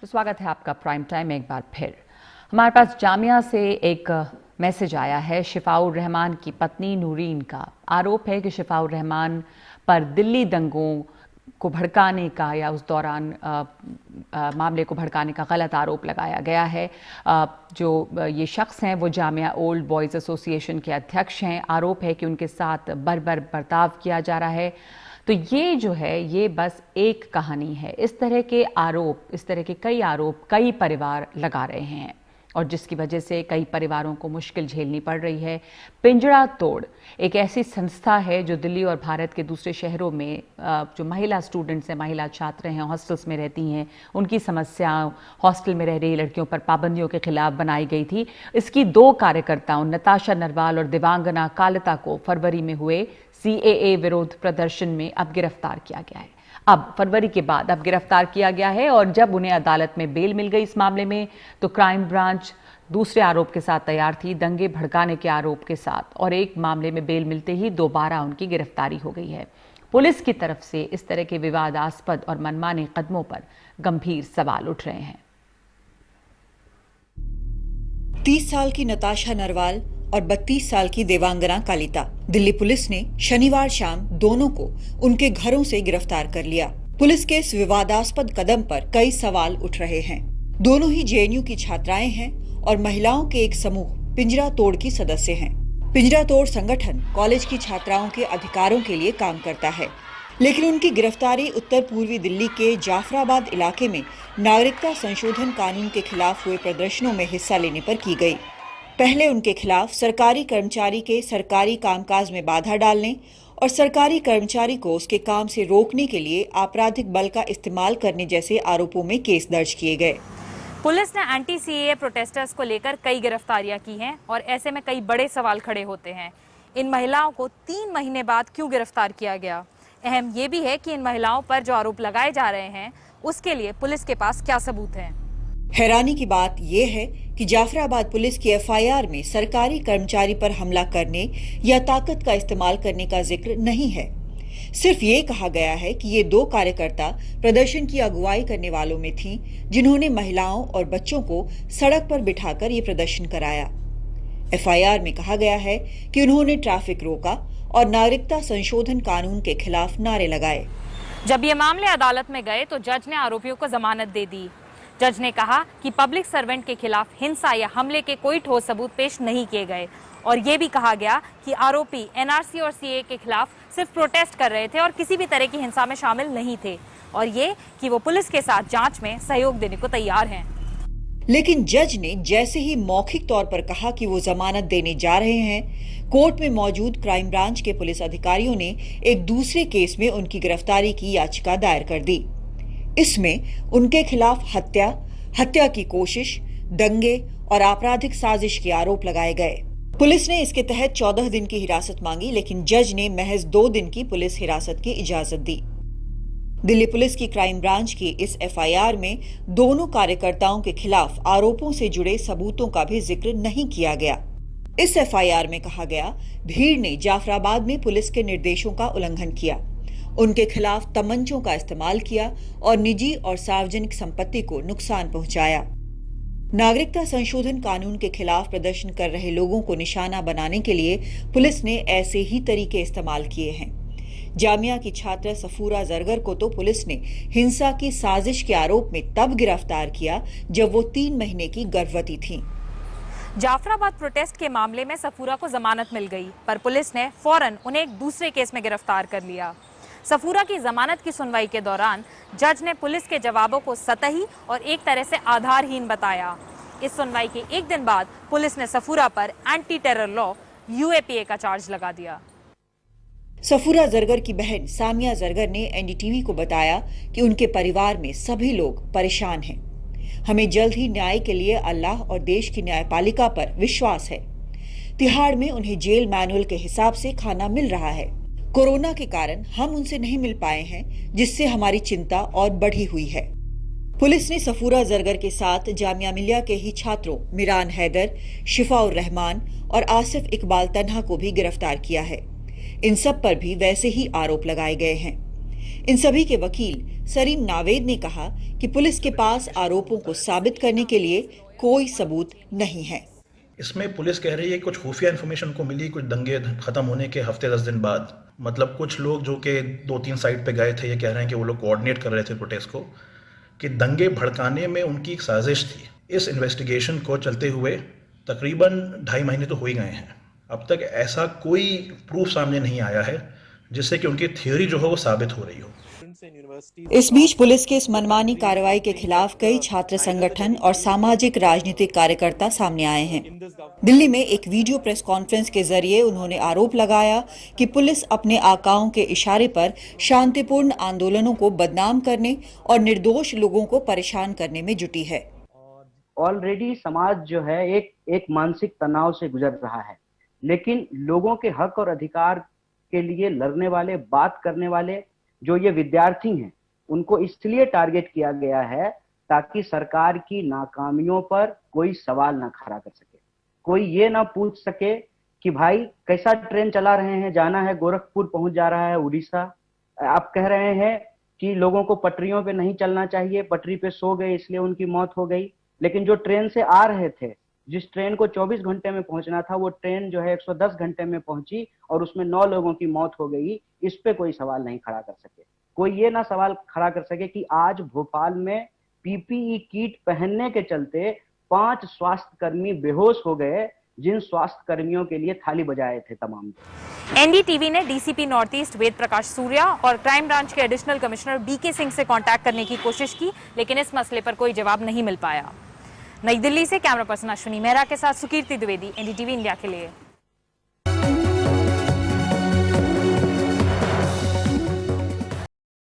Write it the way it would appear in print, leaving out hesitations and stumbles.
तो स्वागत है आपका प्राइम टाइम में एक बार फिर। हमारे पास जामिया से एक मैसेज आया है। शिफाउर रहमान की पत्नी नूरीन का आरोप है कि शिफाउर रहमान पर दिल्ली दंगों को भड़काने का या उस दौरान मामले को भड़काने का गलत आरोप लगाया गया है। जो ये शख्स हैं वो जामिया ओल्ड बॉयज़ एसोसिएशन के अध्यक्ष हैं। आरोप है कि उनके साथ बर्बर बर्ताव किया जा रहा है। तो ये जो है ये बस एक कहानी है। इस तरह के आरोप, इस तरह के कई आरोप कई परिवार लगा रहे हैं और जिसकी वजह से कई परिवारों को मुश्किल झेलनी पड़ रही है। पिंजरा तोड़ एक ऐसी संस्था है जो दिल्ली और भारत के दूसरे शहरों में जो महिला स्टूडेंट्स हैं, महिला छात्र हैं, हॉस्टल्स में रहती हैं, उनकी समस्याओं, हॉस्टल में रह रही लड़कियों पर पाबंदियों के खिलाफ बनाई गई थी। इसकी दो कार्यकर्ताओं नताशा नरवाल और दिवांगना कालता को फरवरी में हुए CAA विरोध प्रदर्शन में अब गिरफ्तार किया गया है। अब फरवरी के बाद अब गिरफ्तार किया गया है और जब उन्हें अदालत में बेल मिल गई इस मामले में, तो क्राइम ब्रांच दूसरे आरोप के साथ तैयार थी, दंगे भड़काने के आरोप के साथ, और एक मामले में बेल मिलते ही दोबारा उनकी गिरफ्तारी हो गई है। पुलिस की तरफ से इस तरह के विवादास्पद और मनमाने कदमों पर गंभीर सवाल उठ रहे हैं। 30 साल की नताशा नरवाल और 32 साल की देवांगना कालिता, दिल्ली पुलिस ने शनिवार शाम दोनों को उनके घरों से गिरफ्तार कर लिया। पुलिस के इस विवादास्पद कदम पर कई सवाल उठ रहे हैं। दोनों ही JNU की छात्राएं हैं और महिलाओं के एक समूह पिंजरा तोड़ की सदस्य हैं। पिंजरा तोड़ संगठन कॉलेज की छात्राओं के अधिकारों के लिए काम करता है, लेकिन उनकी गिरफ्तारी उत्तर पूर्वी दिल्ली के जाफराबाद इलाके में नागरिकता संशोधन कानून के खिलाफ हुए प्रदर्शनों में हिस्सा लेने पर की गई। पहले उनके खिलाफ सरकारी कर्मचारी के सरकारी कामकाज में बाधा डालने और सरकारी कर्मचारी को उसके काम से रोकने के लिए आपराधिक बल का इस्तेमाल करने जैसे आरोपों में केस दर्ज किए गए। पुलिस ने एंटी CAA प्रोटेस्टर्स को लेकर कई गिरफ्तारियां की हैं और ऐसे में कई बड़े सवाल खड़े होते हैं। इन महिलाओं को 3 महीने बाद क्यों गिरफ्तार किया गया? अहम ये भी है कि इन महिलाओं पर जो आरोप लगाए जा रहे हैं उसके लिए पुलिस के पास क्या सबूत हैं? हैरानी की बात यह है कि जाफराबाद पुलिस की FIR में सरकारी कर्मचारी पर हमला करने या ताकत का इस्तेमाल करने का जिक्र नहीं है। सिर्फ ये कहा गया है कि ये 2 कार्यकर्ता प्रदर्शन की अगुवाई करने वालों में थीं, जिन्होंने महिलाओं और बच्चों को सड़क पर बिठाकर ये प्रदर्शन कराया। FIR में कहा गया है कि उन्होंने ट्रैफिक रोका और नागरिकता संशोधन कानून के खिलाफ नारे लगाए। जब ये मामले अदालत में गए तो जज ने आरोपियों को जमानत दे दी। जज ने कहा कि पब्लिक सर्वेंट के खिलाफ हिंसा या हमले के कोई ठोस सबूत पेश नहीं किए गए और ये भी कहा गया कि आरोपी NRC और CAA के खिलाफ सिर्फ प्रोटेस्ट कर रहे थे और किसी भी तरह की हिंसा में शामिल नहीं थे, और ये कि वो पुलिस के साथ जांच में सहयोग देने को तैयार हैं। लेकिन जज ने जैसे ही मौखिक तौर पर कहा कि वो जमानत देने जा रहे हैं, कोर्ट में मौजूद क्राइम ब्रांच के पुलिस अधिकारियों ने एक दूसरे केस में उनकी गिरफ्तारी की याचिका दायर कर दी। इसमें उनके खिलाफ हत्या की कोशिश, दंगे और आपराधिक साजिश के आरोप लगाए गए। पुलिस ने इसके तहत 14 दिन की हिरासत मांगी, लेकिन जज ने महज 2 दिन की पुलिस हिरासत की इजाजत दी। दिल्ली पुलिस की क्राइम ब्रांच की इस FIR में दोनों कार्यकर्ताओं के खिलाफ आरोपों से जुड़े सबूतों का भी जिक्र नहीं किया गया। इस FIR में कहा गया, भीड़ ने जाफराबाद में पुलिस के निर्देशों का उल्लंघन किया, उनके खिलाफ तमंचों का इस्तेमाल किया और निजी और सार्वजनिक संपत्ति को नुकसान पहुंचाया। नागरिकता संशोधन कानून के खिलाफ प्रदर्शन कर रहे लोगों को निशाना बनाने के लिए पुलिस ने ऐसे ही तरीके इस्तेमाल किए हैं। जामिया की छात्रा सफूरा जरगर को तो पुलिस ने हिंसा की साजिश के आरोप में तब गिरफ्तार किया जब वो 3 महीने की गर्भवती थीं। जाफराबाद प्रोटेस्ट के मामले में सफूरा को जमानत मिल गई, पर पुलिस ने फौरन उन्हें एक दूसरे केस में गिरफ्तार कर लिया। सफूरा की जमानत की सुनवाई के दौरान जज ने पुलिस के जवाबों को सतही और एक तरह से आधारहीन बताया। इस सुनवाई के एक दिन बाद पुलिस ने सफूरा पर एंटी टेरर लॉ UAPA का चार्ज लगा दिया। सफूरा जरगर की बहन सामिया जरगर ने NDTV को बताया कि उनके परिवार में सभी लोग परेशान हैं। हमें जल्द ही न्याय के लिए अल्लाह और देश की न्यायपालिका पर विश्वास है। तिहाड़ में उन्हें जेल मैनुअल के हिसाब से खाना मिल रहा है। कोरोना के कारण हम उनसे नहीं मिल पाए हैं, जिससे हमारी चिंता और बढ़ी हुई है। पुलिस ने सफूरा जरगर के साथ जामिया मिलिया के ही छात्रों मिरान हैदर, शिफाउर रहमान और आसिफ इकबाल तन्हा को भी गिरफ्तार किया है। इन सब पर भी वैसे ही आरोप लगाए गए हैं। इन सभी के वकील सरीन नावेद ने कहा कि पुलिस के पास आरोपों को साबित करने के लिए कोई सबूत नहीं है। इसमें पुलिस कह रही है कुछ खुफिया इन्फॉर्मेशन को मिली कुछ दंगे खत्म होने के हफ्ते 10 दिन बाद, मतलब कुछ लोग जो कि 2-3 साइट पे गए थे, ये कह रहे हैं कि वो लोग कोऑर्डिनेट कर रहे थे प्रोटेस्ट को, कि दंगे भड़काने में उनकी एक साजिश थी। इस इन्वेस्टिगेशन को चलते हुए तकरीबन 2.5 महीने तो हो ही गए हैं, अब तक ऐसा कोई प्रूफ सामने नहीं आया है जिससे कि उनकी थ्योरी जो है वो साबित हो रही हो। इस बीच पुलिस के इस मनमानी कार्रवाई के खिलाफ कई छात्र संगठन और सामाजिक राजनीतिक कार्यकर्ता सामने आए हैं। दिल्ली में एक वीडियो प्रेस कॉन्फ्रेंस के जरिए उन्होंने आरोप लगाया कि पुलिस अपने आकाओं के इशारे पर शांतिपूर्ण आंदोलनों को बदनाम करने और निर्दोष लोगों को परेशान करने में जुटी है। ऑलरेडी समाज जो है एक मानसिक तनाव से गुजर रहा है, लेकिन लोगों के हक और अधिकार के लिए लड़ने वाले, बात करने वाले जो ये विद्यार्थी हैं, उनको इसलिए टारगेट किया गया है ताकि सरकार की नाकामियों पर कोई सवाल ना खड़ा कर सके, कोई ये ना पूछ सके कि भाई कैसा ट्रेन चला रहे हैं, जाना है गोरखपुर, पहुंच जा रहा है उड़ीसा। आप कह रहे हैं कि लोगों को पटरियों पे नहीं चलना चाहिए, पटरी पे सो गए इसलिए उनकी मौत हो गई, लेकिन जो ट्रेन से आ रहे थे, जिस ट्रेन को 24 घंटे में पहुंचना था, वो ट्रेन जो है 110 घंटे में पहुंची और उसमें 9 लोगों की मौत हो गई। इस पे कोई सवाल नहीं खड़ा कर सके, कोई ये ना सवाल खड़ा कर सके कि आज भोपाल में पीपीई किट पहनने के चलते 5 स्वास्थ्य कर्मी बेहोश हो गए, जिन स्वास्थ्य कर्मियों के लिए थाली बजाए थे तमाम। एनडीटीवी ने DCP north east Ved Prakash Surya और क्राइम ब्रांच के एडिशनल कमिश्नर बीके सिंह से कांटेक्ट करने की कोशिश की, लेकिन इस मसले पर कोई जवाब नहीं मिल पाया। नई दिल्ली से कैमरा पर्सन अश्विनी मेहरा के साथ सुकीर्ति द्विवेदी, एनडीटीवी इंडिया के लिए।